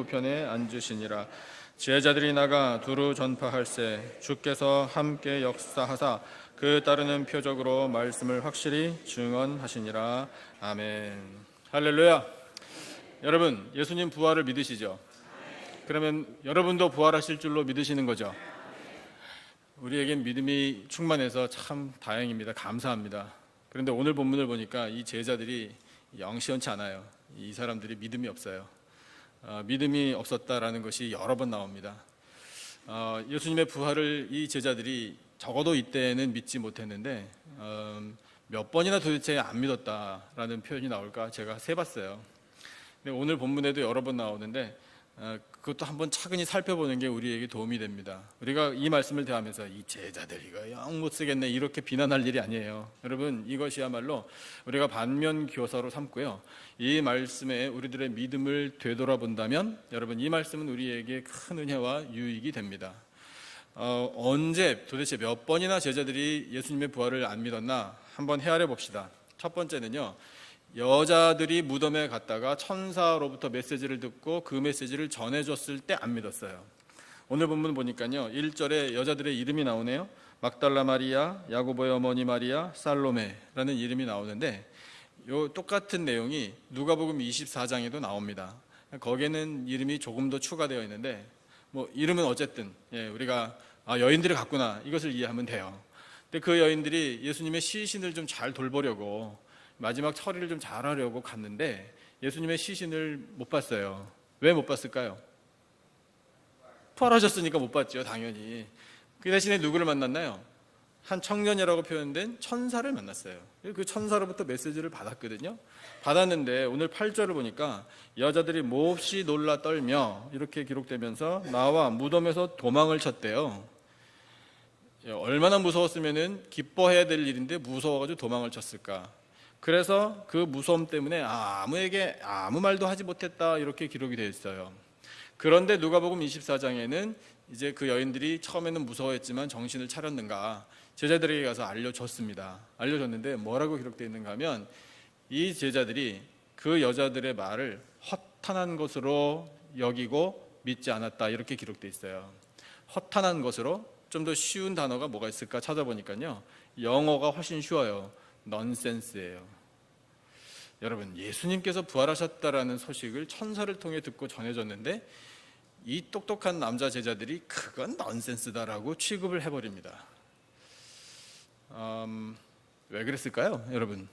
편에 앉으시니라. 제자들이 나가 두루 전파할세 주께서 함께 역사하사 그 따르는 표적으로 말씀을 확실히 증언하시니라. 아멘. 할렐루야. 여러분, 예수님 부활을 믿으시죠? 그러면 여러분도 부활하실 줄로 믿으시는 거죠? 우리에겐 믿음이 충만해서 참 다행입니다. 감사합니다. 그런데 오늘 본문을 보니까 이 제자들이 영 시원치 않아요. 이 사람들이 믿음이 없어요. 믿음이 없었다라는 것이 여러 번 나옵니다. 예수님의 부활을 이 제자들이 적어도 이때는 믿지 못했는데 몇 번이나 도대체 안 믿었다라는 표현이 나올까 제가 세봤어요. 근데 오늘 본문에도 여러 번 나오는데 그것도 한번 차근히 살펴보는 게 우리에게 도움이 됩니다. 우리가 이 말씀을 대하면서 이 제자들 이거 영 못 쓰겠네 이렇게 비난할 일이 아니에요. 여러분, 이것이야말로 우리가 반면 교사로 삼고요, 이 말씀에 우리들의 믿음을 되돌아본다면 여러분, 이 말씀은 우리에게 큰 은혜와 유익이 됩니다. 언제 도대체 몇 번이나 제자들이 예수님의 부활을 안 믿었나 한번 헤아려 봅시다. 첫 번째는요, 여자들이 무덤에 갔다가 천사로부터 메시지를 듣고 그 메시지를 전해줬을 때 안 믿었어요. 오늘 본문 보니까요, 1절에 여자들의 이름이 나오네요. 막달라 마리아, 야고보의 어머니 마리아, 살로메라는 이름이 나오는데 요 똑같은 내용이 누가복음 24장에도 나옵니다. 거기에는 이름이 조금 더 추가되어 있는데 뭐 이름은 어쨌든 우리가 여인들이 갔구나 이것을 이해하면 돼요. 근데 그 여인들이 예수님의 시신을 좀 잘 돌보려고 마지막 처리를 좀 잘하려고 갔는데 예수님의 시신을 못 봤어요. 왜 못 봤을까요? 부활하셨으니까 못 봤죠, 당연히. 그 대신에 누구를 만났나요? 한 청년이라고 표현된 천사를 만났어요. 그 천사로부터 메시지를 받았거든요. 받았는데 오늘 8절을 보니까 여자들이 몹시 놀라 떨며 이렇게 기록되면서 나와 무덤에서 도망을 쳤대요. 얼마나 무서웠으면 기뻐해야 될 일인데 무서워가지고 도망을 쳤을까? 그래서 그 무서움 때문에 아무에게 아무 말도 하지 못했다 이렇게 기록이 되어 있어요. 그런데 누가복음 24장에는 이제 그 여인들이 처음에는 무서워했지만 정신을 차렸는가 제자들에게 가서 알려줬습니다. 알려줬는데 뭐라고 기록되어 있는가 하면 이 제자들이 그 여자들의 말을 허탄한 것으로 여기고 믿지 않았다 이렇게 기록되어 있어요. 허탄한 것으로, 좀 더 쉬운 단어가 뭐가 있을까 찾아보니까요, 영어가 훨씬 쉬워요. 넌센스예요. 여러분, 예수님께서 부활하셨다라는 소식을 천사를 통해 듣고 전해졌는데 이 똑똑한 남자 제자들이 그건 넌센스다라고 취급을 해버립니다. 왜 그랬을까요, 여러분?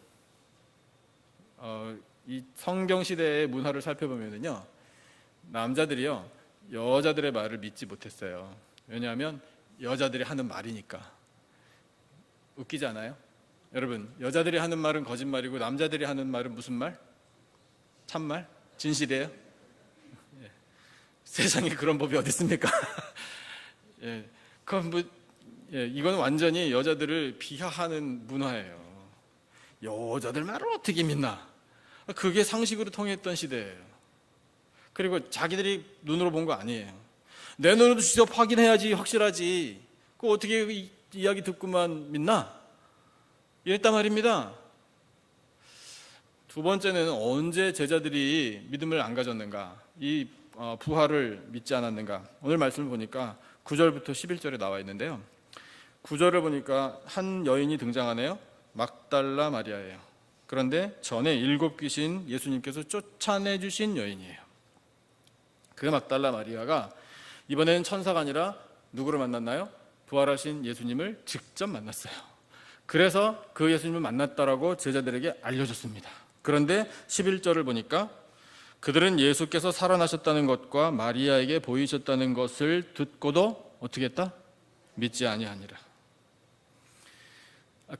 이 성경 시대의 문화를 살펴보면요, 남자들이요 여자들의 말을 믿지 못했어요. 왜냐하면 여자들이 하는 말이니까. 웃기지 않아요? 여러분, 여자들이 하는 말은 거짓말이고 남자들이 하는 말은 무슨 말? 참말? 진실이에요? 세상에 그런 법이 어디 있습니까? 이건 완전히 여자들을 비하하는 문화예요. 여자들 말을 어떻게 믿나? 그게 상식으로 통했던 시대예요. 그리고 자기들이 눈으로 본 거 아니에요. 내 눈으로 직접 확인해야지 확실하지. 그거 어떻게 이야기 듣고만 믿나? 이랬단 말입니다. 두 번째는 언제 제자들이 믿음을 안 가졌는가? 이 부활을 믿지 않았는가? 오늘 말씀을 보니까 9절부터 11절에 나와 있는데요, 9절을 보니까 한 여인이 등장하네요. 막달라 마리아예요. 그런데 전에 7 귀신 예수님께서 쫓아내주신 여인이에요. 그 막달라 마리아가 이번에는 천사가 아니라 누구를 만났나요? 부활하신 예수님을 직접 만났어요. 그래서 그 예수님을 만났다라고 제자들에게 알려줬습니다. 그런데 11절을 보니까 그들은 예수께서 살아나셨다는 것과 마리아에게 보이셨다는 것을 듣고도 어떻게 했다? 믿지 아니하니라.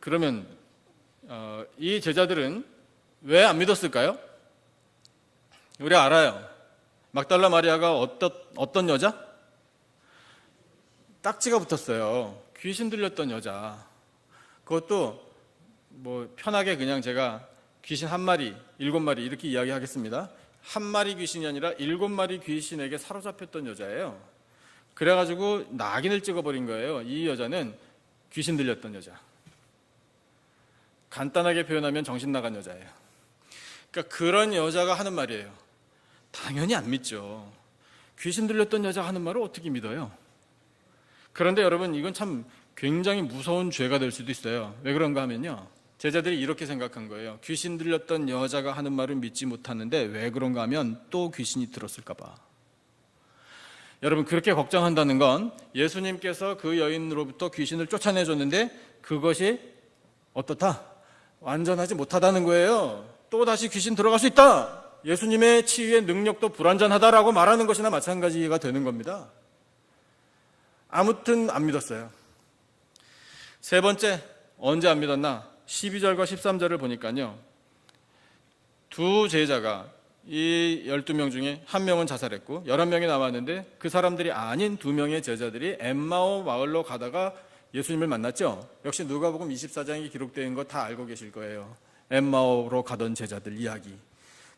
그러면 이 제자들은 왜 안 믿었을까요? 우리 알아요. 막달라 마리아가 어떤 여자? 딱지가 붙었어요. 귀신 들렸던 여자. 그것도 뭐 편하게 그냥 제가 귀신 한 마리, 7마리 이렇게 이야기하겠습니다. 한 마리 귀신이 아니라 7마리 귀신에게 사로잡혔던 여자예요. 그래가지고 낙인을 찍어버린 거예요. 이 여자는 귀신 들렸던 여자. 간단하게 표현하면 정신 나간 여자예요. 그러니까 그런 여자가 하는 말이에요. 당연히 안 믿죠. 귀신 들렸던 여자가 하는 말을 어떻게 믿어요? 그런데 여러분, 이건 참 굉장히 무서운 죄가 될 수도 있어요. 왜 그런가 하면요, 제자들이 이렇게 생각한 거예요. 귀신 들렸던 여자가 하는 말을 믿지 못하는데 왜 그런가 하면 또 귀신이 들었을까 봐. 여러분, 그렇게 걱정한다는 건 예수님께서 그 여인으로부터 귀신을 쫓아내줬는데 그것이 어떻다? 완전하지 못하다는 거예요. 또 다시 귀신 들어갈 수 있다. 예수님의 치유의 능력도 불완전하다라고 말하는 것이나 마찬가지가 되는 겁니다. 아무튼 안 믿었어요. 세 번째, 언제 안 믿었나? 12절과 13절을 보니까요, 두 제자가 이 12명 중에 한 명은 자살했고 11명이 남았는데 그 사람들이 아닌 두 명의 제자들이 엠마오 마을로 가다가 예수님을 만났죠. 역시 누가복음 24장에 기록되어 있는 거 다 알고 계실 거예요. 엠마오로 가던 제자들 이야기.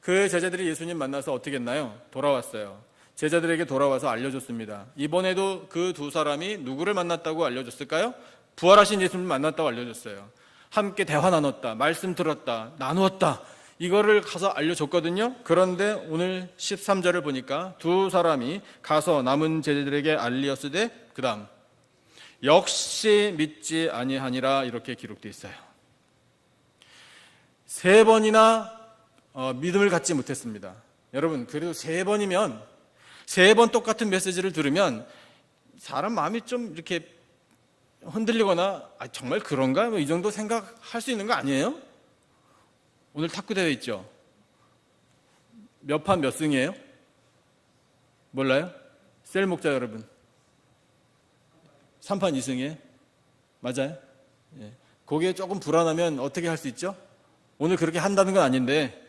그 제자들이 예수님 만나서 어떻게 했나요? 돌아왔어요. 제자들에게 돌아와서 알려줬습니다. 이번에도 그 두 사람이 누구를 만났다고 알려줬을까요? 부활하신 예수님을 만났다고 알려줬어요. 함께 대화 나눴다, 말씀 들었다, 나누었다, 이거를 가서 알려줬거든요. 그런데 오늘 13절을 보니까 두 사람이 가서 남은 제자들에게 알리었으되 그 다음 역시 믿지 아니하니라, 이렇게 기록되어 있어요. 세 번이나 믿음을 갖지 못했습니다. 여러분, 그래도 세 번이면, 세 번 똑같은 메시지를 들으면 사람 마음이 좀 이렇게 흔들리거나 정말 그런가? 이 정도 생각할 수 있는 거 아니에요? 오늘 탁구 대회 있죠? 몇 판 몇 승이에요? 몰라요? 셀 목자 여러분, 3판 2승이에요? 맞아요? 예. 거기에 조금 불안하면 어떻게 할 수 있죠? 오늘 그렇게 한다는 건 아닌데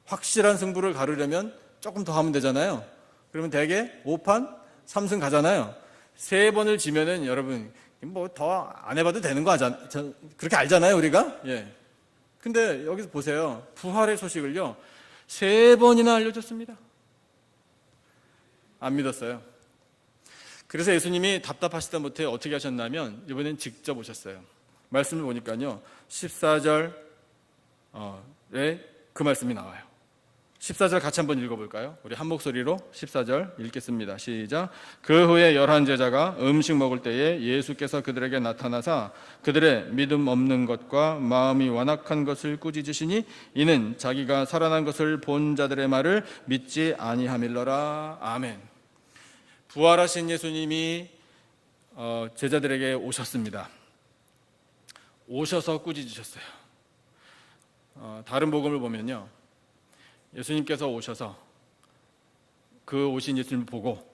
확실한 승부를 가르려면 조금 더 하면 되잖아요. 그러면 대개 5판 3승 가잖아요. 세 번을 지면은 여러분 뭐 더 안 해봐도 되는 거 그렇게 알잖아요, 우리가. 예. 근데 여기서 보세요. 부활의 소식을요, 세 번이나 알려줬습니다. 안 믿었어요. 그래서 예수님이 답답하시다 못해 어떻게 하셨냐면 이번엔 직접 오셨어요. 말씀을 보니까요, 14절에 그 말씀이 나와요. 14절 같이 한번 읽어볼까요? 우리 한 목소리로 14절 읽겠습니다. 시작. 그 후에 11제자가 음식 먹을 때에 예수께서 그들에게 나타나사 그들의 믿음 없는 것과 마음이 완악한 것을 꾸짖으시니 이는 자기가 살아난 것을 본 자들의 말을 믿지 아니함일러라. 아멘. 부활하신 예수님이 제자들에게 오셨습니다. 오셔서 꾸짖으셨어요. 다른 복음을 보면요, 예수님께서 오셔서 그 오신 예수님을 보고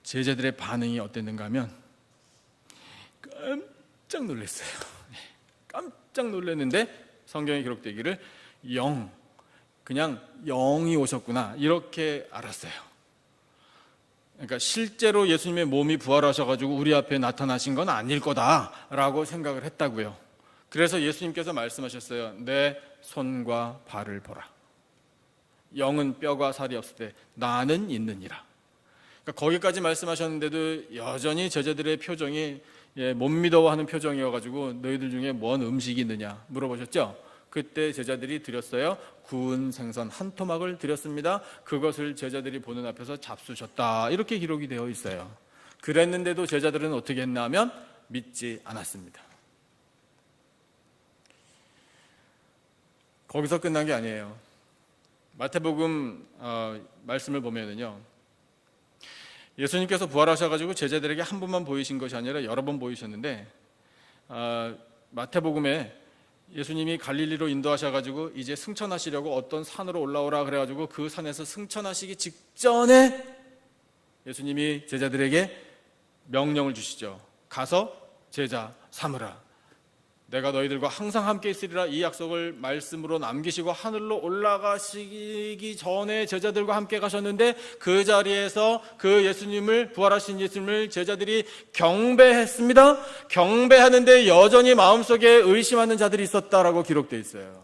제자들의 반응이 어땠는가 하면 깜짝 놀랐어요. 깜짝 놀랐는데 성경에 기록되기를 그냥 영이 오셨구나, 이렇게 알았어요. 그러니까 실제로 예수님의 몸이 부활하셔가지고 우리 앞에 나타나신 건 아닐 거다라고 생각을 했다고요. 그래서 예수님께서 말씀하셨어요. 내 손과 발을 보라. 영은 뼈가 살이 없을 때 나는 있느니라. 그러니까 거기까지 말씀하셨는데도 여전히 제자들의 표정이 못 믿어하는 표정이어가지고 너희들 중에 뭔 음식이 있느냐 물어보셨죠? 그때 제자들이 드렸어요. 구운 생선 한 토막을 드렸습니다. 그것을 제자들이 보는 앞에서 잡수셨다, 이렇게 기록이 되어 있어요. 그랬는데도 제자들은 어떻게 했나 하면 믿지 않았습니다. 거기서 끝난 게 아니에요. 마태복음 말씀을 보면은요, 예수님께서 부활하셔가지고 제자들에게 한 번만 보이신 것이 아니라 여러 번 보이셨는데, 마태복음에 예수님이 갈릴리로 인도하셔가지고 이제 승천하시려고 어떤 산으로 올라오라 그래가지고 그 산에서 승천하시기 직전에 예수님이 제자들에게 명령을 주시죠. 가서 제자 삼으라. 내가 너희들과 항상 함께 있으리라, 이 약속을 말씀으로 남기시고 하늘로 올라가시기 전에 제자들과 함께 가셨는데 그 자리에서 그 예수님을, 부활하신 예수님을 제자들이 경배했습니다. 경배하는데 여전히 마음속에 의심하는 자들이 있었다라고 기록되어 있어요.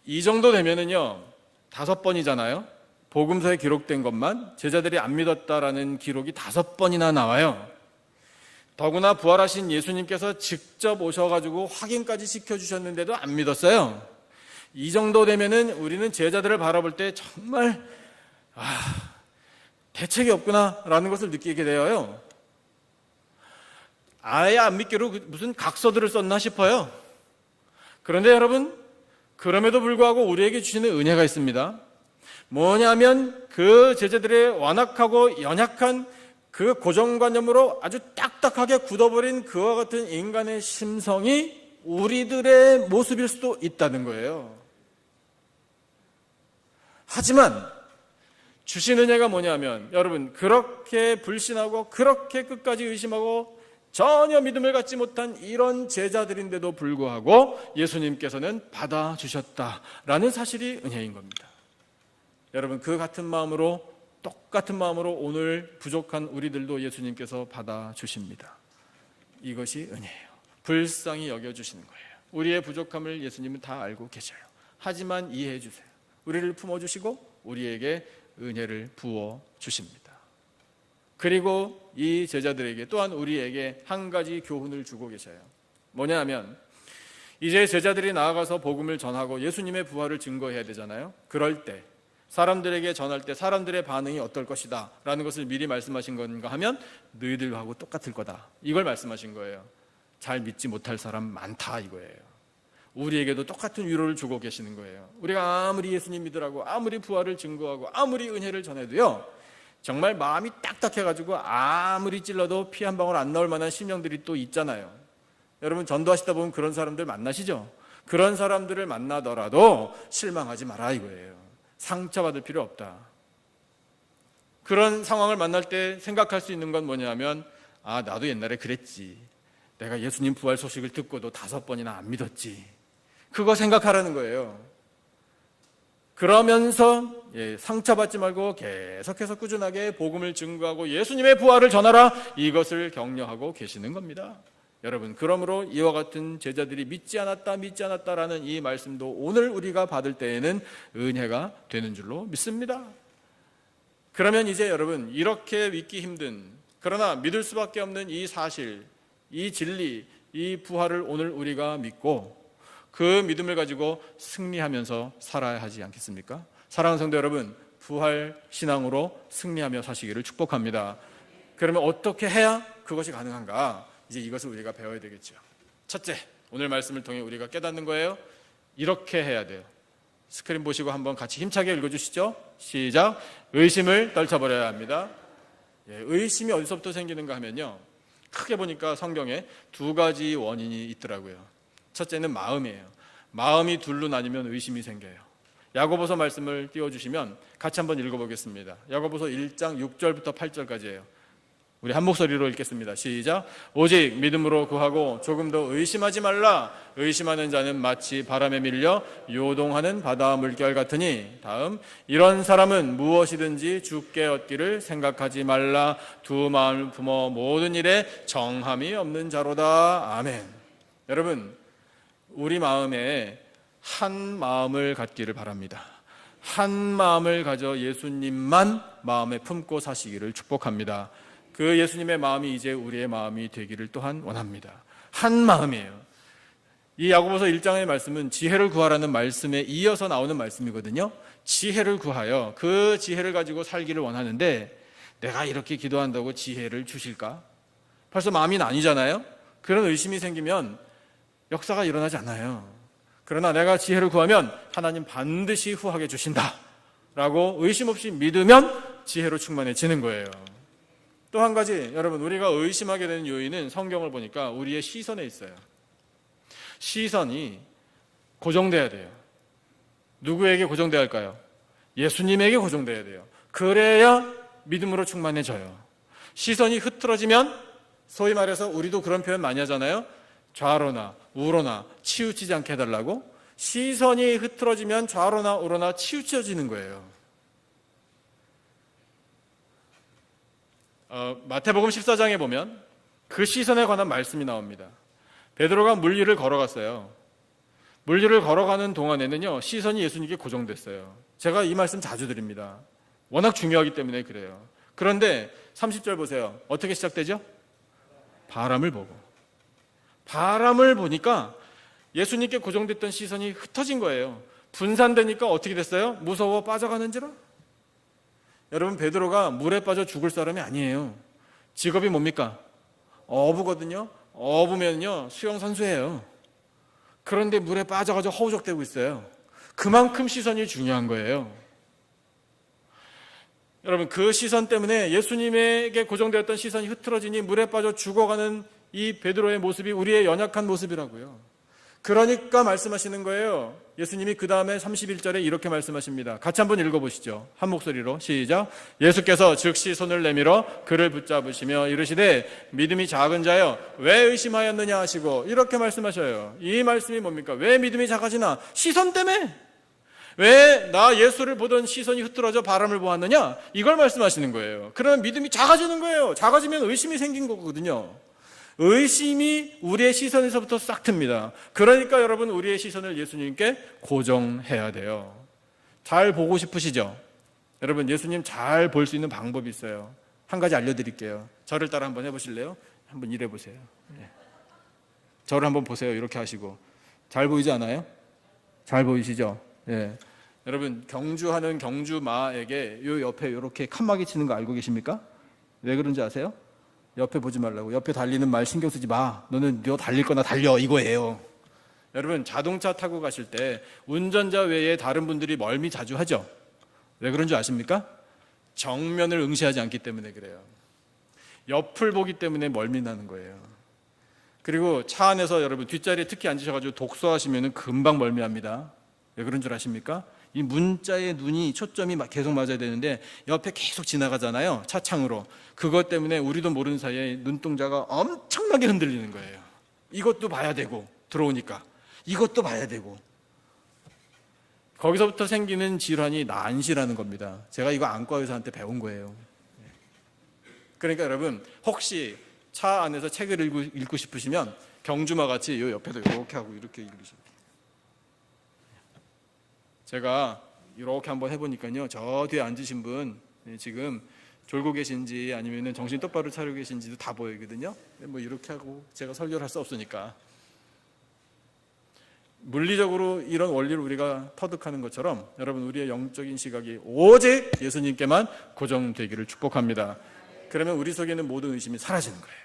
이 정도 되면은요, 5번이잖아요. 복음서에 기록된 것만 제자들이 안 믿었다라는 기록이 5번이나 나와요. 더구나 부활하신 예수님께서 직접 오셔가지고 확인까지 시켜주셨는데도 안 믿었어요. 이 정도 되면은 우리는 제자들을 바라볼 때 정말 대책이 없구나라는 것을 느끼게 되어요. 아예 안 믿기로 무슨 각서들을 썼나 싶어요. 그런데 여러분, 그럼에도 불구하고 우리에게 주시는 은혜가 있습니다. 뭐냐면 그 제자들의 완악하고 연약한 그 고정관념으로 아주 딱딱하게 굳어버린 그와 같은 인간의 심성이 우리들의 모습일 수도 있다는 거예요. 하지만 주신 은혜가 뭐냐면, 여러분, 그렇게 불신하고 그렇게 끝까지 의심하고 전혀 믿음을 갖지 못한 이런 제자들인데도 불구하고 예수님께서는 받아주셨다라는 사실이 은혜인 겁니다. 여러분, 그 같은 마음으로, 똑같은 마음으로 오늘 부족한 우리들도 예수님께서 받아주십니다. 이것이 은혜예요. 불쌍히 여겨주시는 거예요. 우리의 부족함을 예수님은 다 알고 계셔요. 하지만 이해해 주세요. 우리를 품어주시고 우리에게 은혜를 부어주십니다. 그리고 이 제자들에게, 또한 우리에게 한 가지 교훈을 주고 계셔요. 뭐냐 하면, 이제 제자들이 나아가서 복음을 전하고 예수님의 부활을 증거해야 되잖아요. 그럴 때 사람들에게 전할 때 사람들의 반응이 어떨 것이다 라는 것을 미리 말씀하신 건가 하면, 너희들하고 똑같을 거다, 이걸 말씀하신 거예요. 잘 믿지 못할 사람 많다 이거예요. 우리에게도 똑같은 위로를 주고 계시는 거예요. 우리가 아무리 예수님 믿으라고, 아무리 부활을 증거하고, 아무리 은혜를 전해도요, 정말 마음이 딱딱해가지고 아무리 찔러도 피 한 방울 안 나올 만한 심령들이 또 있잖아요. 여러분, 전도하시다 보면 그런 사람들 만나시죠? 그런 사람들을 만나더라도 실망하지 마라 이거예요. 상처받을 필요 없다. 그런 상황을 만날 때 생각할 수 있는 건 뭐냐면, 나도 옛날에 그랬지. 내가 예수님 부활 소식을 듣고도 5번이나 안 믿었지. 그거 생각하라는 거예요. 그러면서 상처받지 말고 계속해서 꾸준하게 복음을 증거하고 예수님의 부활을 전하라, 이것을 격려하고 계시는 겁니다. 여러분, 그러므로 이와 같은 제자들이 믿지 않았다라는 이 말씀도 오늘 우리가 받을 때에는 은혜가 되는 줄로 믿습니다. 그러면 이제 여러분, 이렇게 믿기 힘든, 그러나 믿을 수밖에 없는 이 사실, 이 진리, 이 부활을 오늘 우리가 믿고 그 믿음을 가지고 승리하면서 살아야 하지 않겠습니까? 사랑하는 성도 여러분, 부활 신앙으로 승리하며 사시기를 축복합니다. 그러면 어떻게 해야 그것이 가능한가? 이제 이것을 우리가 배워야 되겠죠. 첫째, 오늘 말씀을 통해 우리가 깨닫는 거예요. 이렇게 해야 돼요. 스크린 보시고 한번 같이 힘차게 읽어주시죠. 시작. 의심을 떨쳐버려야 합니다. 의심이 어디서부터 생기는가 하면요, 크게 보니까 성경에 2가지 원인이 있더라고요. 첫째는 마음이에요. 마음이 둘로 나뉘면 의심이 생겨요. 야고보서 말씀을 띄워주시면 같이 한번 읽어보겠습니다. 야고보서 1장 6절부터 8절까지예요. 우리 한 목소리로 읽겠습니다. 시작. 오직 믿음으로 구하고 조금 더 의심하지 말라. 의심하는 자는 마치 바람에 밀려 요동하는 바다 물결 같으니. 다음, 이런 사람은 무엇이든지 주께 얻기를 생각하지 말라. 두 마음을 품어 모든 일에 정함이 없는 자로다. 아멘. 여러분, 우리 마음에 한 마음을 갖기를 바랍니다. 한 마음을 가져 예수님만 마음에 품고 사시기를 축복합니다. 그 예수님의 마음이 이제 우리의 마음이 되기를 또한 원합니다. 한 마음이에요. 이 야고보서 1장의 말씀은 지혜를 구하라는 말씀에 이어서 나오는 말씀이거든요. 지혜를 구하여 그 지혜를 가지고 살기를 원하는데, 내가 이렇게 기도한다고 지혜를 주실까? 벌써 마음이 나뉘잖아요. 그런 의심이 생기면 역사가 일어나지 않아요. 그러나 내가 지혜를 구하면 하나님 반드시 후하게 주신다 라고 의심 없이 믿으면 지혜로 충만해지는 거예요. 또 한 가지, 여러분, 우리가 의심하게 되는 요인은 성경을 보니까 우리의 시선에 있어요. 시선이 고정돼야 돼요. 누구에게 고정돼야 할까요? 예수님에게 고정돼야 돼요. 그래야 믿음으로 충만해져요. 시선이 흐트러지면, 소위 말해서 우리도 그런 표현 많이 하잖아요. 좌로나 우로나 치우치지 않게 해달라고. 시선이 흐트러지면 좌로나 우로나 치우쳐지는 거예요. 마태복음 14장에 보면 그 시선에 관한 말씀이 나옵니다. 베드로가 물 위를 걸어갔어요. 물 위를 걸어가는 동안에는요, 시선이 예수님께 고정됐어요. 제가 이 말씀 자주 드립니다. 워낙 중요하기 때문에 그래요. 그런데 30절 보세요. 어떻게 시작되죠? 바람을 보고. 바람을 보니까 예수님께 고정됐던 시선이 흩어진 거예요. 분산되니까 어떻게 됐어요? 무서워 빠져가는지라? 여러분, 베드로가 물에 빠져 죽을 사람이 아니에요. 직업이 뭡니까? 어부거든요. 어부면요 수영 선수예요. 그런데 물에 빠져가지고 허우적대고 있어요. 그만큼 시선이 중요한 거예요. 여러분, 그 시선 때문에 예수님에게 고정되었던 시선이 흐트러지니 물에 빠져 죽어가는 이 베드로의 모습이 우리의 연약한 모습이라고요. 그러니까 말씀하시는 거예요. 예수님이 그 다음에 31절에 이렇게 말씀하십니다. 같이 한번 읽어보시죠. 한 목소리로 시작. 예수께서 즉시 손을 내밀어 그를 붙잡으시며 이르시되 믿음이 작은 자여 왜 의심하였느냐 하시고 이렇게 말씀하셔요. 이 말씀이 뭡니까? 왜 믿음이 작아지나? 시선 때문에. 왜 나 예수를 보던 시선이 흐트러져 바람을 보았느냐? 이걸 말씀하시는 거예요. 그러면 믿음이 작아지는 거예요. 작아지면 의심이 생긴 거거든요. 의심이 우리의 시선에서부터 싹 틉니다. 그러니까 여러분, 우리의 시선을 예수님께 고정해야 돼요. 잘 보고 싶으시죠? 여러분, 예수님 잘 볼 수 있는 방법이 있어요. 한 가지 알려드릴게요. 저를 따라 한번 해보실래요? 한번 이래 보세요. 저를 한번 보세요. 이렇게 하시고. 잘 보이지 않아요? 잘 보이시죠? 예. 여러분, 경주하는 경주마에게 요 옆에 이렇게 칸막이 치는 거 알고 계십니까? 왜 그런지 아세요? 옆에 보지 말라고. 옆에 달리는 말 신경 쓰지 마. 너는 너 달릴 거나 달려, 이거예요. 여러분, 자동차 타고 가실 때 운전자 외에 다른 분들이 멀미 자주 하죠. 왜 그런 줄 아십니까? 정면을 응시하지 않기 때문에 그래요. 옆을 보기 때문에 멀미 나는 거예요. 그리고 차 안에서 여러분 뒷자리에 특히 앉으셔가지고 독서하시면 금방 멀미합니다. 왜 그런 줄 아십니까? 이 문자의 눈이 초점이 계속 맞아야 되는데 옆에 계속 지나가잖아요. 차창으로. 그것 때문에 우리도 모르는 사이에 눈동자가 엄청나게 흔들리는 거예요. 이것도 봐야 되고, 들어오니까 이것도 봐야 되고. 거기서부터 생기는 질환이 난시라는 겁니다. 제가 이거 안과 의사한테 배운 거예요. 그러니까 여러분, 혹시 차 안에서 책을 읽고 싶으시면 경주마 같이 이 옆에도 이렇게 하고 이렇게 읽으시면. 제가 이렇게 한번 해보니까요, 저 뒤에 앉으신 분 지금 졸고 계신지 아니면 정신 똑바로 차리고 계신지도 다 보이거든요. 뭐 이렇게 하고 제가 설교를 할 수 없으니까. 물리적으로 이런 원리를 우리가 터득하는 것처럼 여러분, 우리의 영적인 시각이 오직 예수님께만 고정되기를 축복합니다. 그러면 우리 속에 있는 모든 의심이 사라지는 거예요.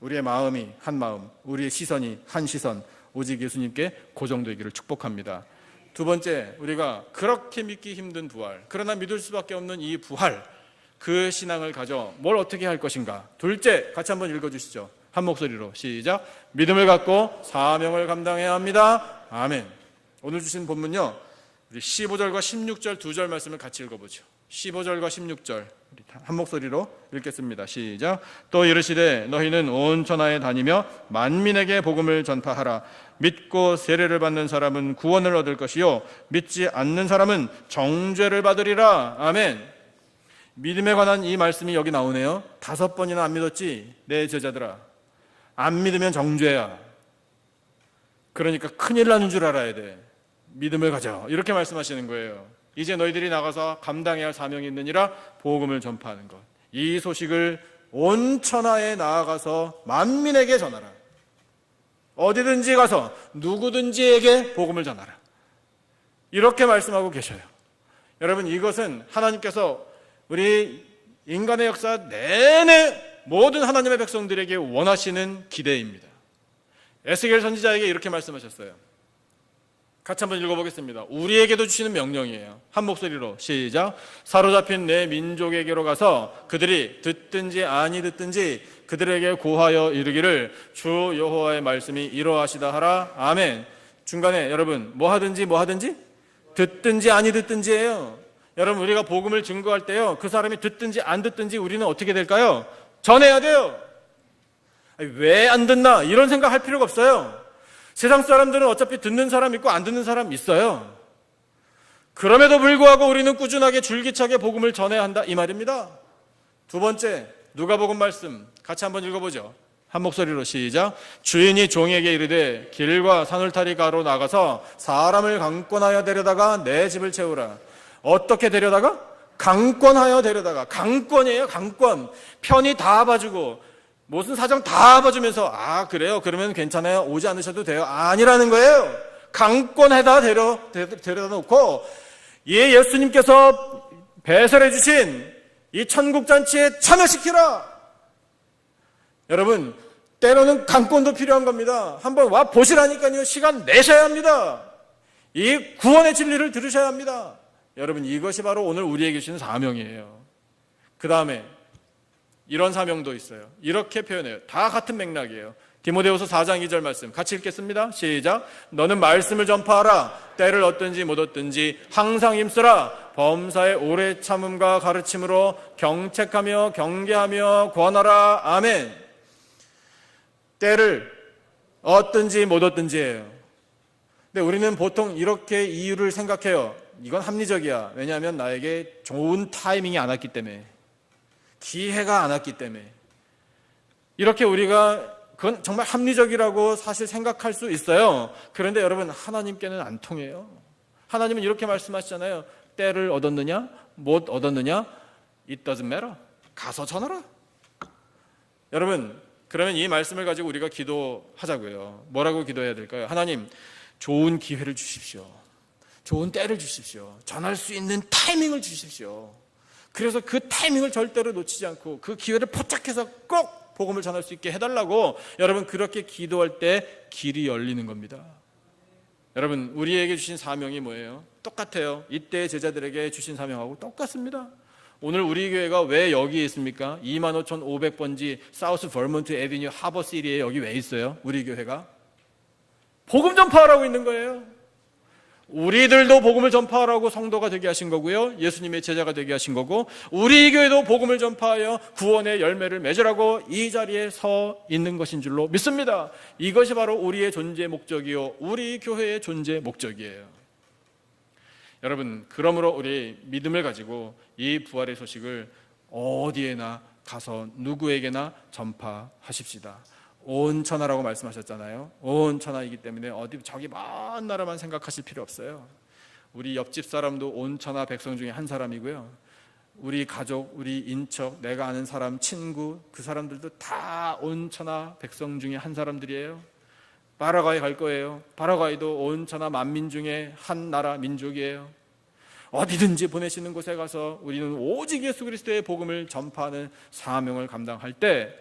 우리의 마음이 한 마음, 우리의 시선이 한 시선, 오직 예수님께 고정되기를 축복합니다. 두 번째, 우리가 그렇게 믿기 힘든 부활, 그러나 믿을 수밖에 없는 이 부활, 그 신앙을 가져 뭘 어떻게 할 것인가. 둘째, 같이 한번 읽어주시죠. 한 목소리로 시작. 믿음을 갖고 사명을 감당해야 합니다. 아멘. 오늘 주신 본문요, 우리 15절과 16절 두 절 말씀을 같이 읽어보죠. 15절과 16절 한 목소리로 읽겠습니다. 시작. 또 이르시되 너희는 온 천하에 다니며 만민에게 복음을 전파하라. 믿고 세례를 받는 사람은 구원을 얻을 것이요 믿지 않는 사람은 정죄를 받으리라. 아멘. 믿음에 관한 이 말씀이 여기 나오네요. 5번이나 안 믿었지? 내 제자들아, 안 믿으면 정죄야. 그러니까 큰일 나는 줄 알아야 돼. 믿음을 가져. 이렇게 말씀하시는 거예요. 이제 너희들이 나가서 감당해야 할 사명이 있느니라. 복음을 전파하는 것. 이 소식을 온 천하에 나아가서 만민에게 전하라. 어디든지 가서 누구든지에게 복음을 전하라. 이렇게 말씀하고 계셔요. 여러분, 이것은 하나님께서 우리 인간의 역사 내내 모든 하나님의 백성들에게 원하시는 기대입니다. 에스겔 선지자에게 이렇게 말씀하셨어요. 같이 한번 읽어보겠습니다. 우리에게도 주시는 명령이에요. 한 목소리로 시작. 사로잡힌 내 민족에게로 가서 그들이 듣든지 아니 듣든지 그들에게 고하여 이르기를 주 여호와의 말씀이 이러하시다 하라. 아멘. 중간에 여러분 뭐 하든지 듣든지 아니 듣든지예요. 여러분, 우리가 복음을 증거할 때요, 그 사람이 듣든지 안 듣든지 우리는 어떻게 될까요? 전해야 돼요. 왜 안 듣나 이런 생각할 필요가 없어요. 세상 사람들은 어차피 듣는 사람 있고 안 듣는 사람 있어요. 그럼에도 불구하고 우리는 꾸준하게 줄기차게 복음을 전해야 한다, 이 말입니다. 두 번째, 누가복음 말씀 같이 한번 읽어보죠. 한 목소리로 시작. 주인이 종에게 이르되 길과 산울타리가로 나가서 사람을 강권하여 데려다가 내 집을 채우라. 어떻게 데려다가? 강권하여 데려다가. 강권이에요, 강권. 편히 다 봐주고 무슨 사정 다 봐주면서 아 그래요? 그러면 괜찮아요? 오지 않으셔도 돼요? 아니라는 거예요. 강권에다 데려다 놓고 예수님께서 배설해 주신 이 천국잔치에 참여시키라. 여러분, 때로는 강권도 필요한 겁니다. 한번 와 보시라니까요. 시간 내셔야 합니다. 이 구원의 진리를 들으셔야 합니다. 여러분, 이것이 바로 오늘 우리에게 주신 사명이에요. 그 다음에 이런 사명도 있어요. 이렇게 표현해요. 다 같은 맥락이에요. 디모데후서 4장 2절 말씀 같이 읽겠습니다. 시작. 너는 말씀을 전파하라. 때를 얻든지 못 얻든지 항상 힘쓰라. 범사의 오래 참음과 가르침으로 경책하며 경계하며 권하라. 아멘. 때를 얻든지 못 얻든지예요. 근데 우리는 보통 이렇게 이유를 생각해요. 이건 합리적이야. 왜냐하면 나에게 좋은 타이밍이 안 왔기 때문에, 기회가 안 왔기 때문에. 이렇게 우리가 그건 정말 합리적이라고 사실 생각할 수 있어요. 그런데 여러분, 하나님께는 안 통해요. 하나님은 이렇게 말씀하시잖아요. 때를 얻었느냐 못 얻었느냐 It doesn't matter. 가서 전하라. 여러분, 그러면 이 말씀을 가지고 우리가 기도하자고요. 뭐라고 기도해야 될까요? 하나님, 좋은 기회를 주십시오. 좋은 때를 주십시오. 전할 수 있는 타이밍을 주십시오. 그래서 그 타이밍을 절대로 놓치지 않고 그 기회를 포착해서 꼭 복음을 전할 수 있게 해달라고, 여러분, 그렇게 기도할 때 길이 열리는 겁니다. 여러분, 우리에게 주신 사명이 뭐예요? 똑같아요. 이때 제자들에게 주신 사명하고 똑같습니다. 오늘 우리 교회가 왜 여기에 있습니까? 25,500번지 사우스 버먼트 애비뉴 하버시티에 여기 왜 있어요? 우리 교회가 복음 전파하라고 있는 거예요. 우리들도 복음을 전파하라고 성도가 되게 하신 거고요. 예수님의 제자가 되게 하신 거고, 우리 교회도 복음을 전파하여 구원의 열매를 맺으라고 이 자리에 서 있는 것인 줄로 믿습니다. 이것이 바로 우리의 존재 목적이요, 우리 교회의 존재 목적이에요. 여러분, 그러므로 우리 믿음을 가지고 이 부활의 소식을 어디에나 가서 누구에게나 전파하십시다. 온 천하라고 말씀하셨잖아요. 온 천하이기 때문에 어디 저기 먼 나라만 생각하실 필요 없어요. 우리 옆집 사람도 온 천하 백성 중에 한 사람이고요. 우리 가족, 우리 인척, 내가 아는 사람, 친구, 그 사람들도 다 온 천하 백성 중에 한 사람들이에요. 파라과이 갈 거예요. 파라과이도 온 천하 만민 중에 한 나라 민족이에요. 어디든지 보내시는 곳에 가서 우리는 오직 예수 그리스도의 복음을 전파하는 사명을 감당할 때,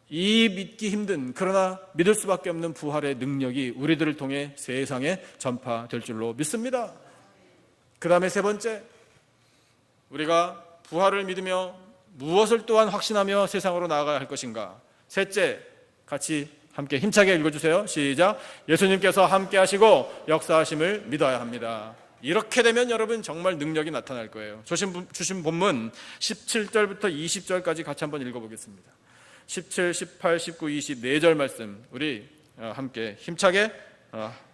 이 믿기 힘든, 그러나 믿을 수밖에 없는 부활의 능력이 우리들을 통해 세상에 전파될 줄로 믿습니다. 그 다음에 세 번째, 우리가 부활을 믿으며 무엇을 또한 확신하며 세상으로 나아가야 할 것인가. 셋째, 같이 함께 힘차게 읽어주세요. 시작. 예수님께서 함께 하시고 역사하심을 믿어야 합니다. 이렇게 되면 여러분 정말 능력이 나타날 거예요. 주신 본문 17절부터 20절까지 같이 한번 읽어보겠습니다. 17, 18, 19, 20 4절 말씀 우리 함께 힘차게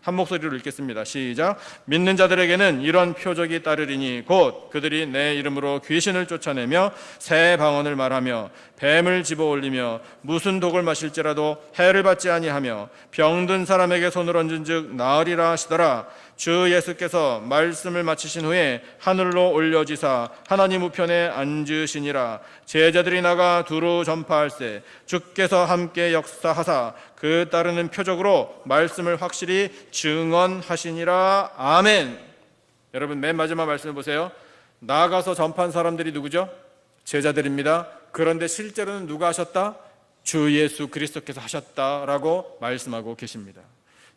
한 목소리로 읽겠습니다. 시작. 믿는 자들에게는 이런 표적이 따르리니 곧 그들이 내 이름으로 귀신을 쫓아내며 새 방언을 말하며 뱀을 집어올리며 무슨 독을 마실지라도 해를 받지 아니하며 병든 사람에게 손을 얹은즉 나으리라 하시더라. 주 예수께서 말씀을 마치신 후에 하늘로 올려지사 하나님 우편에 앉으시니라. 제자들이 나가 두루 전파할세 주께서 함께 역사하사 그 따르는 표적으로 말씀을 확실히 증언하시니라. 아멘. 여러분, 맨 마지막 말씀을 보세요. 나가서 전파한 사람들이 누구죠? 제자들입니다. 그런데 실제로는 누가 하셨다? 주 예수 그리스도께서 하셨다라고 말씀하고 계십니다.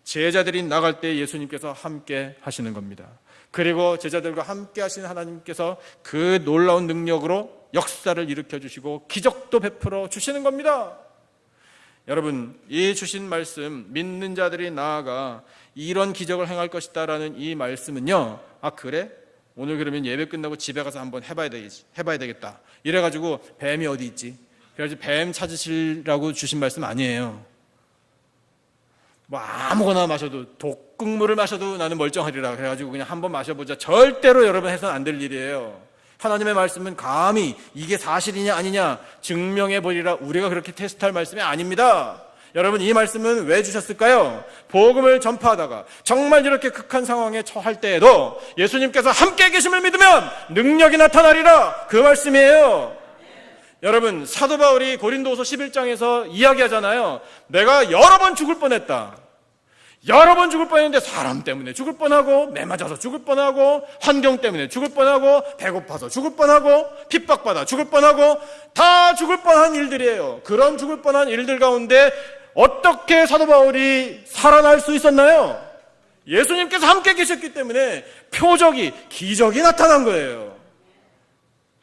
제자들이 나갈 때 예수님께서 함께 하시는 겁니다. 그리고 제자들과 함께 하시는 하나님께서 그 놀라운 능력으로 역사를 일으켜 주시고 기적도 베풀어 주시는 겁니다. 여러분, 이 주신 말씀, 믿는 자들이 나아가 이런 기적을 행할 것이다 라는 이 말씀은요, 아 그래? 오늘 그러면 예배 끝나고 집에 가서 한번 해봐야 되겠다 이래가지고 뱀이 어디 있지? 그래가지고 뱀 찾으시라고 주신 말씀 아니에요. 뭐 아무거나 마셔도, 독극물을 마셔도 나는 멀쩡하리라 그래가지고 그냥 한번 마셔보자, 절대로 여러분 해서는 안 될 일이에요. 하나님의 말씀은 감히 이게 사실이냐 아니냐 증명해보리라, 우리가 그렇게 테스트할 말씀이 아닙니다. 여러분, 이 말씀은 왜 주셨을까요? 복음을 전파하다가 정말 이렇게 극한 상황에 처할 때에도 예수님께서 함께 계심을 믿으면 능력이 나타나리라, 그 말씀이에요. 여러분, 사도 바울이 고린도후서 11장에서 이야기하잖아요. 내가 여러 번 죽을 뻔했다. 여러 번 죽을 뻔했는데 사람 때문에 죽을 뻔하고 매 맞아서 죽을 뻔하고 환경 때문에 죽을 뻔하고 배고파서 죽을 뻔하고 핍박받아 죽을 뻔하고 다 죽을 뻔한 일들이에요. 그런 죽을 뻔한 일들 가운데 어떻게 사도 바울이 살아날 수 있었나요? 예수님께서 함께 계셨기 때문에 표적이, 기적이 나타난 거예요.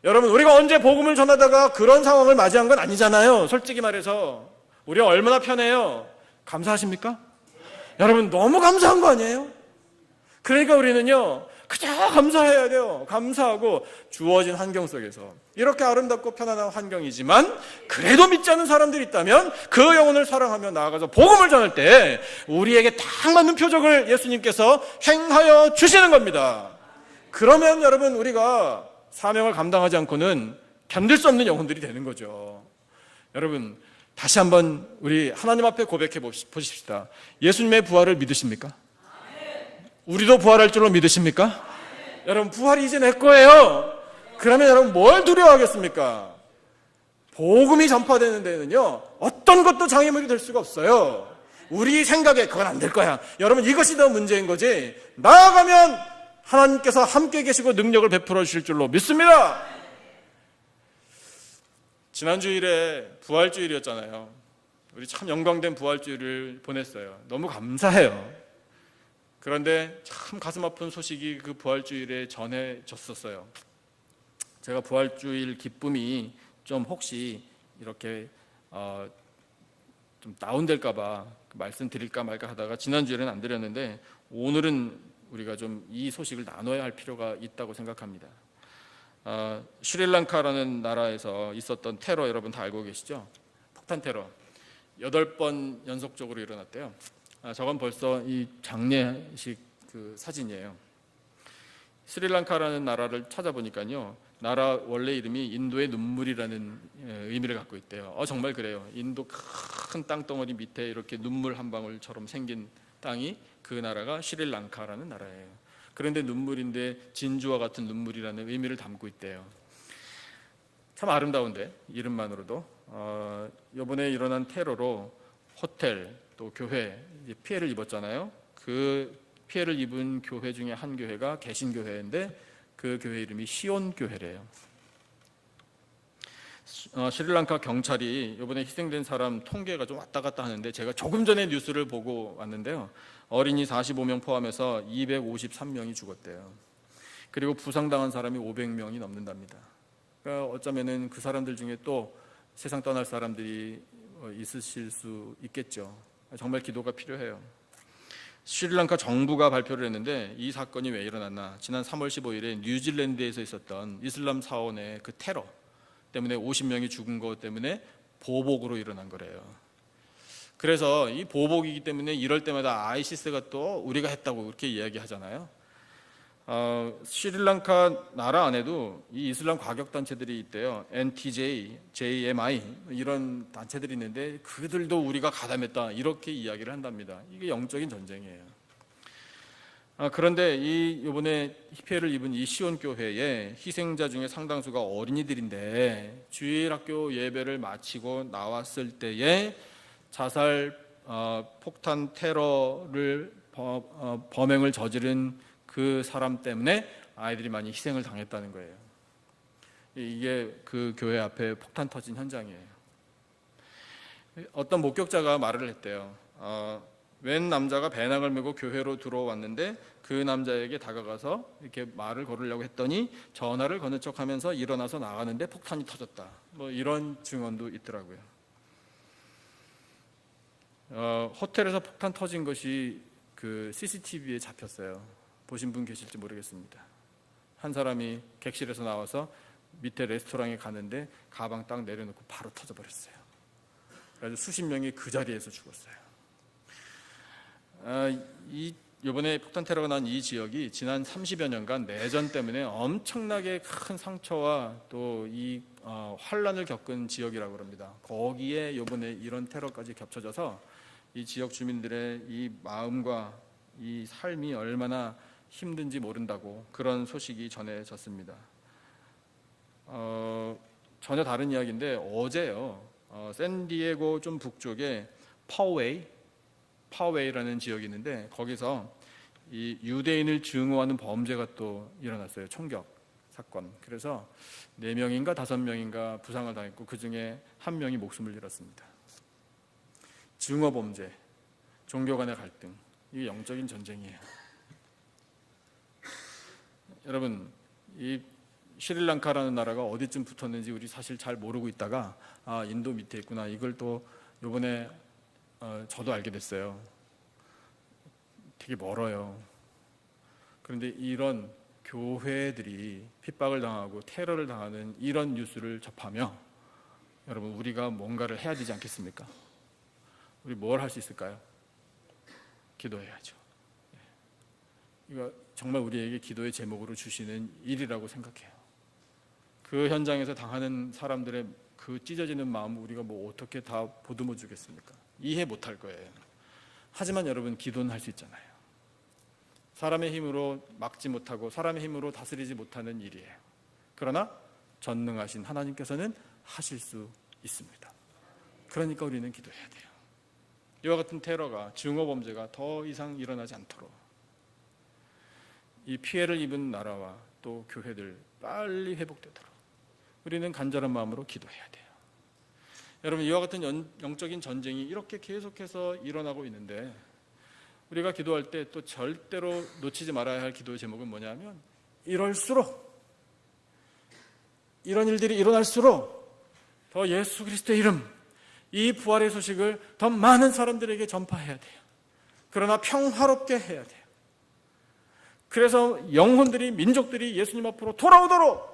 여러분, 우리가 언제 복음을 전하다가 그런 상황을 맞이한 건 아니잖아요. 솔직히 말해서 우리가 얼마나 편해요. 감사하십니까? 여러분, 너무 감사한 거 아니에요? 그러니까 우리는요, 그저 감사해야 돼요. 감사하고 주어진 환경 속에서 이렇게 아름답고 편안한 환경이지만 그래도 믿지 않는 사람들이 있다면 그 영혼을 사랑하며 나아가서 복음을 전할 때 우리에게 딱 맞는 표적을 예수님께서 행하여 주시는 겁니다. 그러면 여러분, 우리가 사명을 감당하지 않고는 견딜 수 없는 영혼들이 되는 거죠. 여러분, 다시 한번 우리 하나님 앞에 고백해 보십시다. 예수님의 부활을 믿으십니까? 우리도 부활할 줄로 믿으십니까? 여러분, 부활이 이제 내 거예요. 그러면 여러분 뭘 두려워하겠습니까? 복음이 전파되는 데는요, 어떤 것도 장애물이 될 수가 없어요. 우리 생각에 그건 안 될 거야. 여러분, 이것이 더 문제인 거지. 나아가면 하나님께서 함께 계시고 능력을 베풀어 주실 줄로 믿습니다. 지난 주일에 부활주일이었잖아요. 우리 참 영광된 부활주일을 보냈어요. 너무 감사해요. 그런데 참 가슴 아픈 소식이 그 부활주일에 전해졌었어요. 제가 부활주일 기쁨이 좀 혹시 이렇게 좀 다운될까봐 말씀드릴까 말까 하다가 지난주에는 안 드렸는데 오늘은 우리가 좀 이 소식을 나눠야 할 필요가 있다고 생각합니다. 스리랑카라는 나라에서 있었던 테러, 여러분 다 알고 계시죠? 폭탄 테러 8번 연속적으로 일어났대요. 저건 벌써 이 장례식 그 사진이에요. 스리랑카라는 나라를 찾아보니까요, 나라 원래 이름이 인도의 눈물이라는 의미를 갖고 있대요. 정말 그래요. 인도 큰 땅덩어리 밑에 이렇게 눈물 한 방울처럼 생긴 땅이 그 나라가 스리랑카라는 나라예요. 그런데 눈물인데 진주와 같은 눈물이라는 의미를 담고 있대요. 참 아름다운데 이름만으로도. 이번에 일어난 테러로 호텔 또 교회 피해를 입었잖아요. 그 피해를 입은 교회 중에 한 교회가 개신교회인데 그 교회 이름이 시온교회래요. 스리랑카 경찰이 이번에 희생된 사람 통계가 좀 왔다 갔다 하는데 제가 조금 전에 뉴스를 보고 왔는데요, 어린이 45명 포함해서 253명이 죽었대요. 그리고 부상당한 사람이 500명이 넘는답니다. 그러니까 어쩌면은 그 사람들 중에 또 세상 떠날 사람들이 있으실 수 있겠죠. 정말 기도가 필요해요. 스리랑카 정부가 발표를 했는데 이 사건이 왜 일어났나? 지난 3월 15일에 뉴질랜드에서 있었던 이슬람 사원의 그 테러 때문에 50명이 죽은 것 때문에 보복으로 일어난 거래요. 그래서 이 보복이기 때문에 이럴 때마다 아이시스가 또 우리가 했다고 그렇게 이야기하잖아요. 스리랑카 나라 안에도 이 이슬람 과격단체들이 있대요. NTJ, JMI 이런 단체들이 있는데 그들도 우리가 가담했다 이렇게 이야기를 한답니다. 이게 영적인 전쟁이에요. 그런데 이번에 피해를 입은 이 시온교회의 희생자 중에 상당수가 어린이들인데 주일학교 예배를 마치고 나왔을 때에 자살 폭탄 테러를 범행을 저지른 그 사람 때문에 아이들이 많이 희생을 당했다는 거예요. 이게 그 교회 앞에 폭탄 터진 현장이에요. 어떤 목격자가 말을 했대요. 웬 남자가 배낭을 메고 교회로 들어왔는데 그 남자에게 다가가서 이렇게 말을 걸으려고 했더니 전화를 거는 척하면서 일어나서 나가는데 폭탄이 터졌다. 뭐 이런 증언도 있더라고요. 호텔에서 폭탄 터진 것이 그 CCTV에 잡혔어요. 보신 분 계실지 모르겠습니다. 한 사람이 객실에서 나와서 밑에 레스토랑에 가는데 가방 딱 내려놓고 바로 터져버렸어요. 그래서 수십 명이 그 자리에서 죽었어요. 이번에 폭탄 테러가 난 이 지역이 지난 30여 년간 내전 때문에 엄청나게 큰 상처와 또 이 환란을 겪은 지역이라고 합니다. 거기에 이번에 이런 테러까지 겹쳐져서 이 지역 주민들의 이 마음과 이 삶이 얼마나 힘든지 모른다고 그런 소식이 전해졌습니다. 전혀 다른 이야기인데 어제요, 샌디에고 좀 북쪽에 파웨이 파웨이라는 지역이 있는데 거기서 이 유대인을 증오하는 범죄가 또 일어났어요. 총격 사건. 그래서 4명인가 5명인가 부상을 당했고 그 중에 1명이 목숨을 잃었습니다. 증오 범죄, 종교 간의 갈등, 이게 영적인 전쟁이에요. 여러분, 이 스리랑카라는 나라가 어디쯤 붙었는지 우리 사실 잘 모르고 있다가 인도 밑에 있구나, 이걸 또 이번에 저도 알게 됐어요. 되게 멀어요. 그런데 이런 교회들이 핍박을 당하고 테러를 당하는 이런 뉴스를 접하며 여러분, 우리가 뭔가를 해야 되지 않겠습니까? 우리 뭘 할 수 있을까요? 기도해야죠. 이거 정말 우리에게 기도의 제목으로 주시는 일이라고 생각해요. 그 현장에서 당하는 사람들의 그 찢어지는 마음을 우리가 뭐 어떻게 다 보듬어 주겠습니까? 이해 못할 거예요. 하지만 여러분, 기도는 할 수 있잖아요. 사람의 힘으로 막지 못하고 사람의 힘으로 다스리지 못하는 일이에요. 그러나 전능하신 하나님께서는 하실 수 있습니다. 그러니까 우리는 기도해야 돼요. 이와 같은 테러가, 증오 범죄가 더 이상 일어나지 않도록 이 피해를 입은 나라와 또 교회들 빨리 회복되도록 우리는 간절한 마음으로 기도해야 돼요. 여러분, 이와 같은 영적인 전쟁이 이렇게 계속해서 일어나고 있는데 우리가 기도할 때 또 절대로 놓치지 말아야 할 기도의 제목은 뭐냐면, 이럴수록, 이런 일들이 일어날수록 더 예수 그리스도의 이름, 이 부활의 소식을 더 많은 사람들에게 전파해야 돼요. 그러나 평화롭게 해야 돼요. 그래서 영혼들이, 민족들이 예수님 앞으로 돌아오도록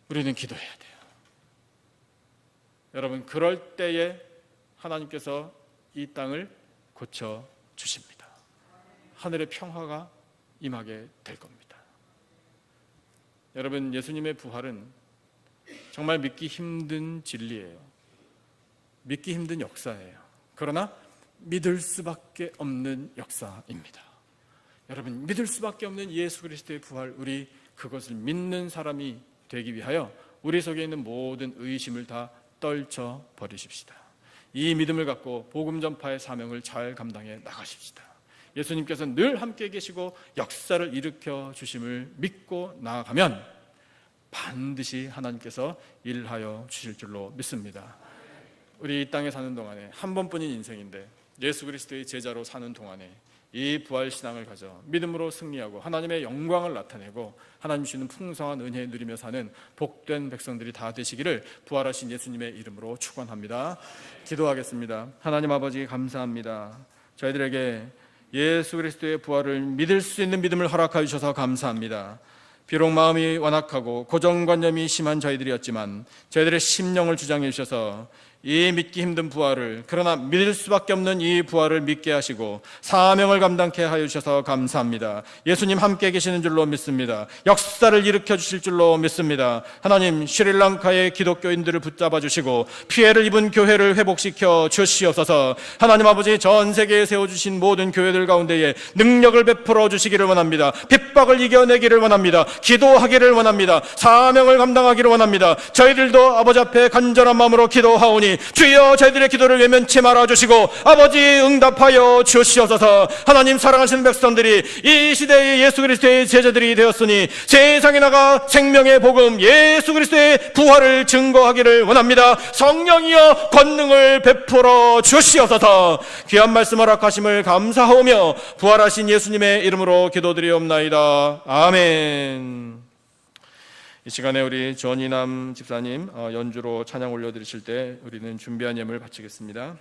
우리는 기도해야 돼요. 여러분, 그럴 때에 하나님께서 이 땅을 고쳐 주십니다. 하늘의 평화가 임하게 될 겁니다. 여러분, 예수님의 부활은 정말 믿기 힘든 진리예요. 믿기 힘든 역사예요. 그러나 믿을 수밖에 없는 역사입니다. 여러분, 믿을 수밖에 없는 예수 그리스도의 부활, 우리 그것을 믿는 사람이 되기 위하여 우리 속에 있는 모든 의심을 다 떨쳐 버리십시다. 이 믿음을 갖고 복음 전파의 사명을 잘 감당해 나가십시다. 예수님께서 늘 함께 계시고 역사를 일으켜 주심을 믿고 나아가면 반드시 하나님께서 일하여 주실 줄로 믿습니다. 우리 이 땅에 사는 동안에 한 번뿐인 인생인데 예수 그리스도의 제자로 사는 동안에 이 부활신앙을 가져 믿음으로 승리하고 하나님의 영광을 나타내고 하나님 주시는 풍성한 은혜 누리며 사는 복된 백성들이 다 되시기를 부활하신 예수님의 이름으로 축원합니다. 기도하겠습니다. 하나님 아버지, 감사합니다. 저희들에게 예수 그리스도의 부활을 믿을 수 있는 믿음을 허락하여 주셔서 감사합니다. 비록 마음이 완악하고 고정관념이 심한 저희들이었지만 저희들의 심령을 주장해 주셔서 이 믿기 힘든 부활을, 그러나 믿을 수밖에 없는 이 부활을 믿게 하시고 사명을 감당케 하여 주셔서 감사합니다. 예수님 함께 계시는 줄로 믿습니다. 역사를 일으켜 주실 줄로 믿습니다. 하나님, 스리랑카의 기독교인들을 붙잡아 주시고 피해를 입은 교회를 회복시켜 주시옵소서. 하나님 아버지, 전 세계에 세워주신 모든 교회들 가운데에 능력을 베풀어 주시기를 원합니다. 핍박을 이겨내기를 원합니다. 기도하기를 원합니다. 사명을 감당하기를 원합니다. 저희들도 아버지 앞에 간절한 마음으로 기도하오니 주여, 저희들의 기도를 외면치 말아주시고 아버지 응답하여 주시옵소서. 하나님, 사랑하시는 백성들이 이 시대의 예수 그리스도의 제자들이 되었으니 세상에 나가 생명의 복음, 예수 그리스도의 부활을 증거하기를 원합니다. 성령이여 권능을 베풀어 주시옵소서. 귀한 말씀 허락하심을 감사하오며 부활하신 예수님의 이름으로 기도드리옵나이다. 아멘. 이 시간에 우리 전이남 집사님 연주로 찬양 올려드리실 때 우리는 준비한 예물 바치겠습니다.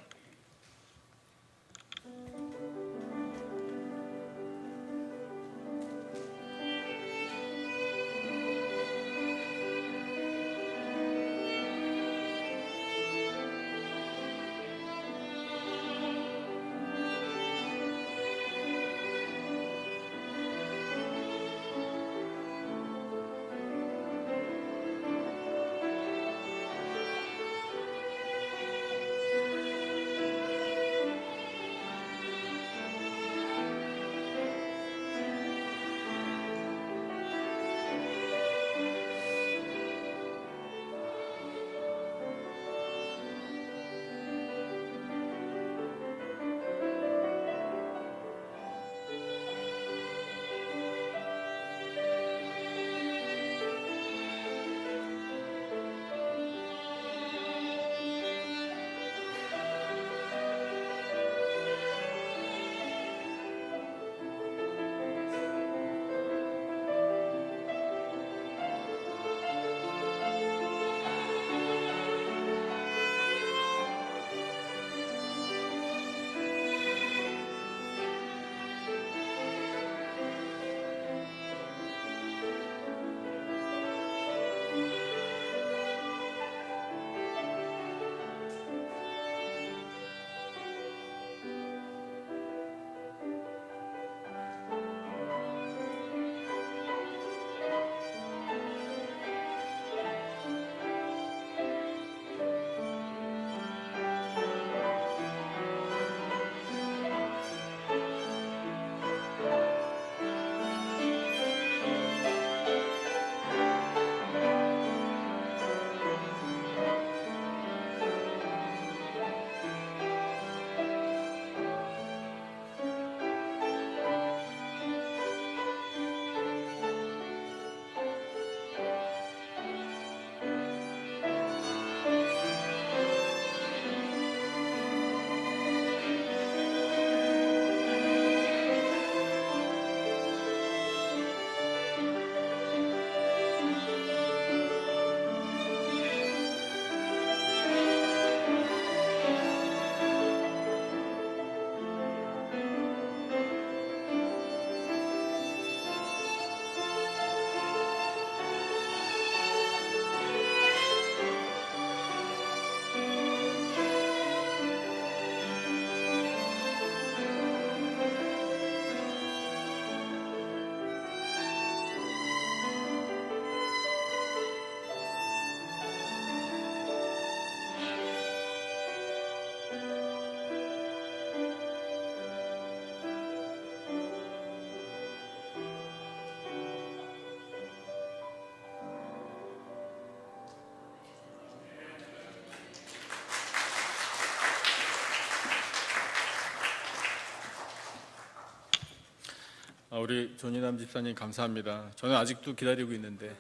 우리 존이남 집사님 감사합니다. 저는 아직도 기다리고 있는데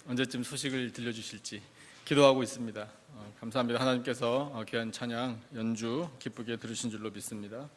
언제쯤 소식을 들려주실지 기도하고 있습니다. 감사합니다. 하나님께서 귀한 찬양 연주 기쁘게 들으신 줄로 믿습니다.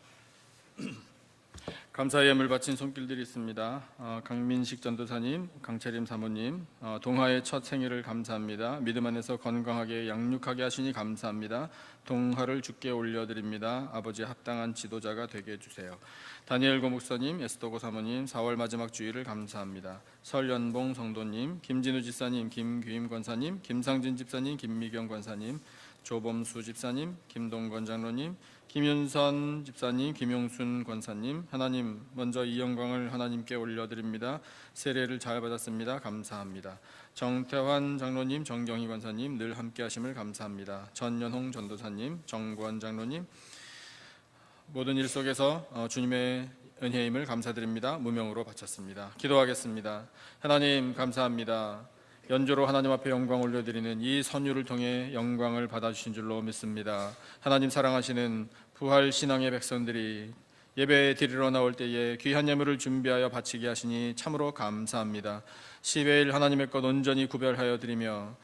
감사의 예물 바친 손길들이 있습니다. 강민식 전도사님, 강채림 사모님, 동하의 첫 생일을 감사합니다. 믿음 안에서 건강하게 양육하게 하시니 감사합니다. 동하를 주께 올려드립니다. 아버지 합당한 지도자가 되게 해주세요. 다니엘 고 목사님, 에스더고 사모님, 4월 마지막 주일을 감사합니다. 설연봉 성도님, 김진우 집사님, 김규임 권사님, 김상진 집사님, 김미경 권사님, 조범수 집사님, 김동건 장로님, 김윤선 집사님, 김용순 권사님, 하나님 먼저 이 영광을 하나님께 올려드립니다. 세례를 잘 받았습니다. 감사합니다. 정태환 장로님, 정경희 권사님 늘 함께 하심을 감사합니다. 전연홍 전도사님, 정권 장로님 모든 일 속에서 주님의 은혜임을 감사드립니다. 무명으로 바쳤습니다. 기도하겠습니다. 하나님 감사합니다. 연주로 하나님 앞에 영광 올려드리는 이 선율을 통해 영광을 받아주신 줄로 믿습니다. 하나님 사랑하시는 부활 신앙의 백성들이 예배 드리러 나올 때에 귀한 예물을 준비하여 바치게 하시니 참으로 감사합니다. 10일 하나님의 것 온전히 구별하여 드리며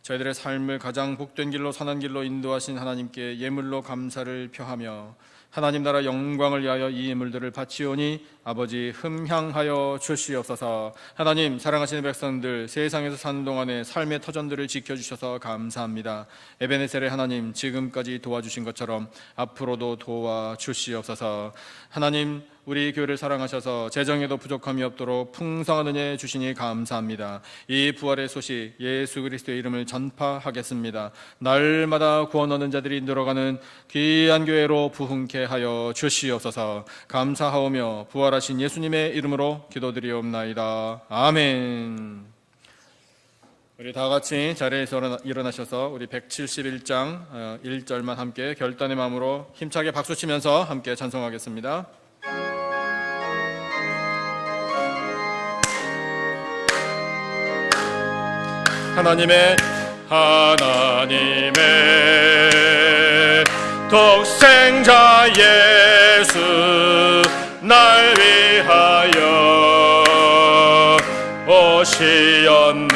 저희들의 삶을 가장 복된 길로 선한 길로 인도하신 하나님께 예물로 감사를 표하며 하나님 나라 영광을 위하여 이 예물들을 바치오니 아버지 흠향하여 주시옵소서. 하나님 사랑하시는 백성들 세상에서 사는 동안에 삶의 터전들을 지켜주셔서 감사합니다. 에베네셀의 하나님 지금까지 도와주신 것처럼 앞으로도 도와주시옵소서. 하나님 우리 교회를 사랑하셔서 재정에도 부족함이 없도록 풍성한 은혜 주시니 감사합니다. 이 부활의 소식 예수 그리스도의 이름을 전파하겠습니다. 날마다 구원 얻는 자들이 늘어가는 귀한 교회로 부흥케 하여 주시옵소서. 감사하오며 부활하신 예수님의 이름으로 기도드리옵나이다. 아멘. 우리 다 같이 자리에서 일어나셔서 우리 171장 1절만 함께 결단의 마음으로 힘차게 박수치면서 함께 찬송하겠습니다. 하나님의 독생자 예수 날 위하여 오시었네.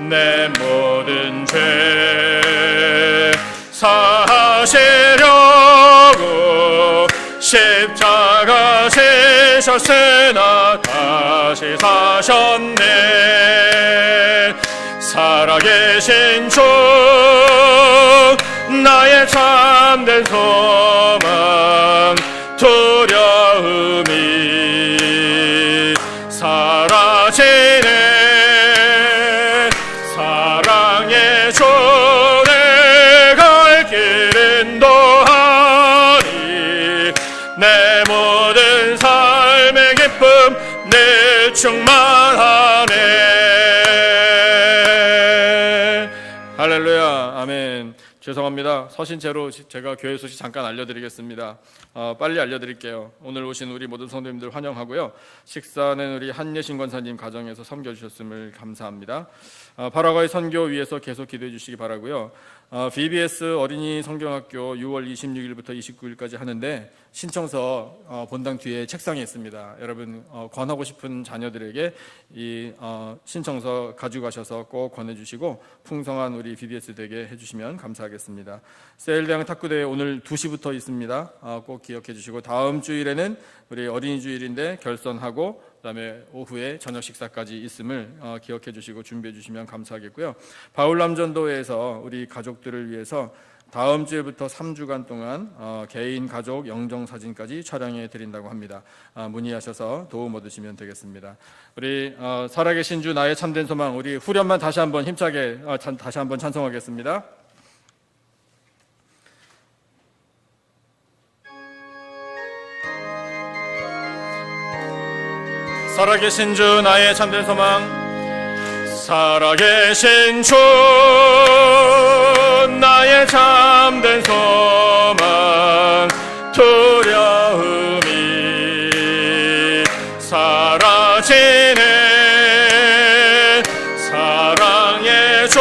내 모든 죄 사하시려고 십자가 지셨으나 다시 사셨네. 살아계신 주 나의 참된 소망 두려움이 사라지네. 사랑의 주 내 갈 길 인도하니 내 모든 삶의 기쁨 늘 충만하네. 할렐루야. 아멘. 죄송합니다. 서신체로 제가 교회 소식 잠깐 알려드리겠습니다. 빨리 알려드릴게요. 오늘 오신 우리 모든 성도님들 환영하고요. 식사는 우리 한예신 권사님 가정에서 섬겨주셨음을 감사합니다. 파라과이 선교 위해서 계속 기도해 주시기 바라고요. VBS 어린이 성경학교 6월 26일부터 29일까지 하는데 신청서 본당 뒤에 책상에 있습니다. 여러분 권하고 싶은 자녀들에게 이 신청서 가져가셔서 꼭 권해주시고 풍성한 우리 VBS 되게 해주시면 감사하겠습니다. 세일대학 탁구대회 오늘 2시부터 있습니다. 꼭 기억해 주시고 다음 주일에는 우리 어린이 주일인데 결선하고 그다음에 오후에 저녁 식사까지 있음을 기억해 주시고 준비해 주시면 감사하겠고요. 바울남전도회에서 우리 가족들을 위해서 다음 주에부터 3주간 동안 개인 가족 영정 사진까지 촬영해 드린다고 합니다. 문의하셔서 도움 얻으시면 되겠습니다. 우리 살아계신 주 나의 참된 소망 우리 후렴만 다시 한번 힘차게 다시 한번 찬송하겠습니다. 살아계신 주 나의 참된 소망 살아계신 주 나의 참된 소망 두려움이 사라지네. 사랑의 주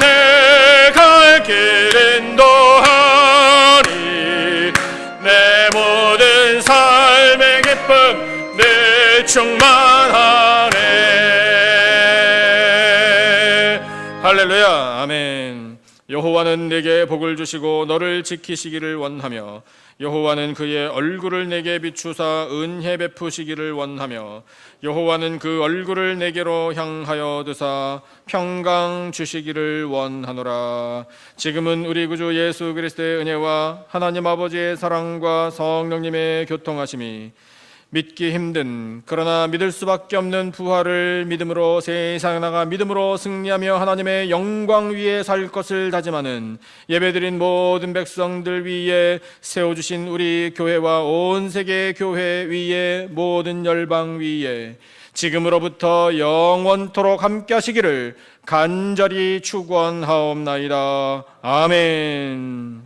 내 갈 길 인도하니 내 모든 삶 할렐루야. 아멘. 여호와는 내게 복을 주시고 너를 지키시기를 원하며 여호와는 그의 얼굴을 내게 비추사 은혜 베푸시기를 원하며 여호와는 그 얼굴을 내게로 향하여 드사 평강 주시기를 원하노라. 지금은 우리 구주 예수 그리스도의 은혜와 하나님 아버지의 사랑과 성령님의 교통하심이 믿기 힘든 그러나 믿을 수밖에 없는 부활을 믿음으로 세상에 나가 믿음으로 승리하며 하나님의 영광 위에 살 것을 다짐하는 예배드린 모든 백성들 위에 세워주신 우리 교회와 온 세계 교회 위에 모든 열방 위에 지금으로부터 영원토록 함께 하시기를 간절히 축원하옵나이다. 아멘.